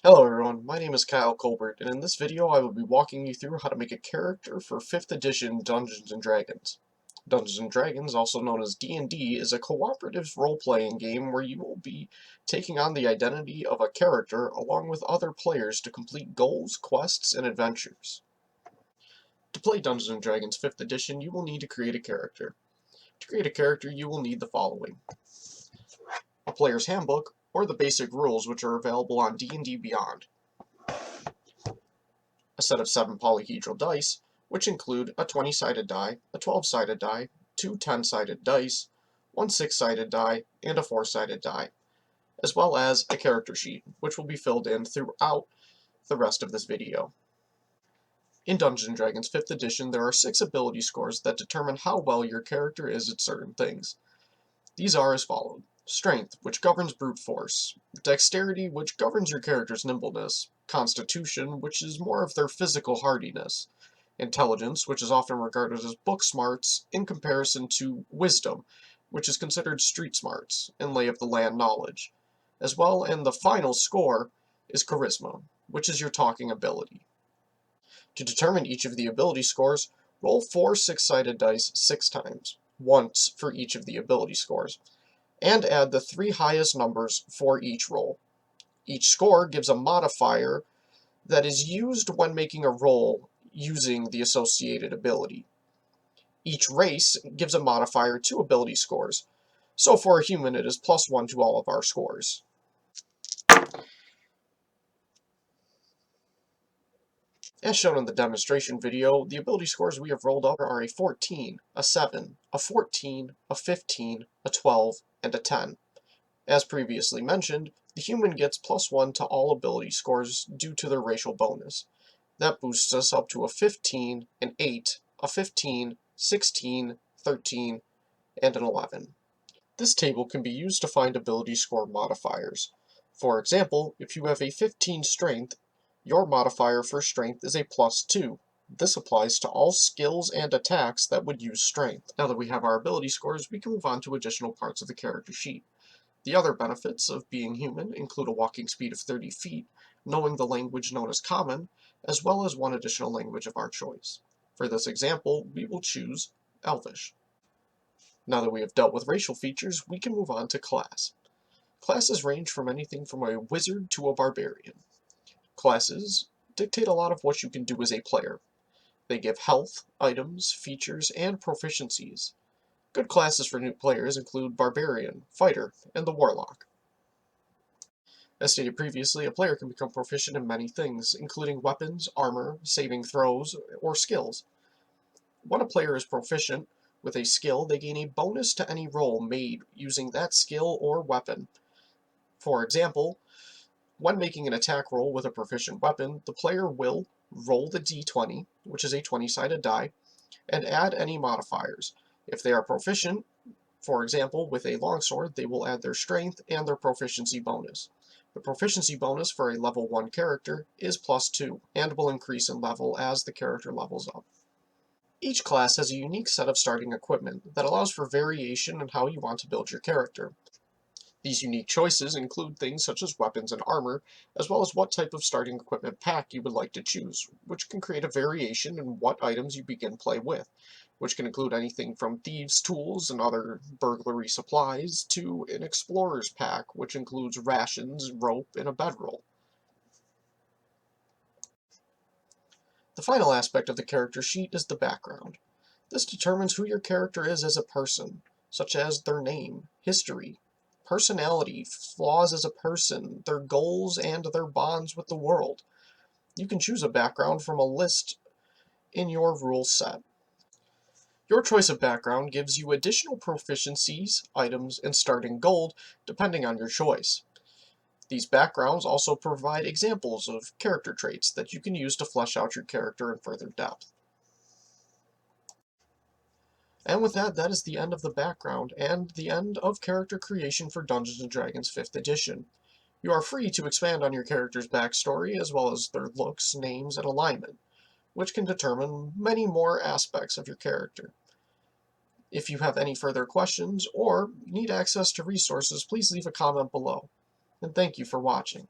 Hello everyone, my name is Kyle Colbert, and in this video I will be walking you through how to make a character for 5th edition Dungeons & Dragons. Dungeons & Dragons, also known as D&D, is a cooperative role-playing game where you will be taking on the identity of a character along with other players to complete goals, quests, and adventures. To play Dungeons & Dragons 5th edition, you will need to create a character. To create a character, you will need the following: a player's handbook, or the basic rules which are available on D&D Beyond. A set of 7 polyhedral dice, which include a 20-sided die, a 12-sided die, 2 10-sided dice, 1 6-sided die, and a 4-sided die, as well as a character sheet, which will be filled in throughout the rest of this video. In Dungeons & Dragons 5th edition, there are 6 ability scores that determine how well your character is at certain things. These are as follows: Strength, which governs brute force; Dexterity, which governs your character's nimbleness; Constitution, which is more of their physical hardiness; Intelligence, which is often regarded as book smarts in comparison to Wisdom, which is considered street smarts and lay of the land knowledge, as well, and the final score is Charisma, which is your talking ability. To determine each of the ability scores, roll 4 6-sided dice 6 times, once for each of the ability scores, and add the 3 highest numbers for each roll. Each score gives a modifier that is used when making a roll using the associated ability. Each race gives a modifier to ability scores, so for a human it is +1 to all of our scores. As shown in the demonstration video, the ability scores we have rolled up are a 14, a 7, a 14, a 15, a 12, and a 10. As previously mentioned, the human gets +1 to all ability scores due to their racial bonus. That boosts us up to a 15, an 8, a 15, 16, 13, and an 11. This table can be used to find ability score modifiers. For example, if you have a 15 strength, your modifier for strength is a +2. This applies to all skills and attacks that would use strength. Now that we have our ability scores, we can move on to additional parts of the character sheet. The other benefits of being human include a walking speed of 30 feet, knowing the language known as Common, as well as 1 additional language of our choice. For this example, we will choose Elvish. Now that we have dealt with racial features, we can move on to class. Classes range from anything from a wizard to a barbarian. Classes dictate a lot of what you can do as a player. They give health, items, features, and proficiencies. Good classes for new players include Barbarian, Fighter, and the Warlock. As stated previously, a player can become proficient in many things, including weapons, armor, saving throws, or skills. When a player is proficient with a skill, they gain a bonus to any roll made using that skill or weapon. For example, when making an attack roll with a proficient weapon, the player will roll the d20, which is a 20-sided die, and add any modifiers. If they are proficient, for example, with a longsword, they will add their strength and their proficiency bonus. The proficiency bonus for a level 1 character is +2, and will increase in level as the character levels up. Each class has a unique set of starting equipment that allows for variation in how you want to build your character. These unique choices include things such as weapons and armor, as well as what type of starting equipment pack you would like to choose, which can create a variation in what items you begin play with, which can include anything from thieves' tools and other burglary supplies to an explorer's pack, which includes rations, rope, and a bedroll. The final aspect of the character sheet is the background. This determines who your character is as a person, such as their name, history, personality, flaws as a person, their goals, and their bonds with the world. You can choose a background from a list in your rule set. Your choice of background gives you additional proficiencies, items, and starting gold, depending on your choice. These backgrounds also provide examples of character traits that you can use to flesh out your character in further depth. And with that, that is the end of the background, and the end of character creation for Dungeons & Dragons 5th edition. You are free to expand on your character's backstory, as well as their looks, names, and alignment, which can determine many more aspects of your character. If you have any further questions, or need access to resources, please leave a comment below. And thank you for watching.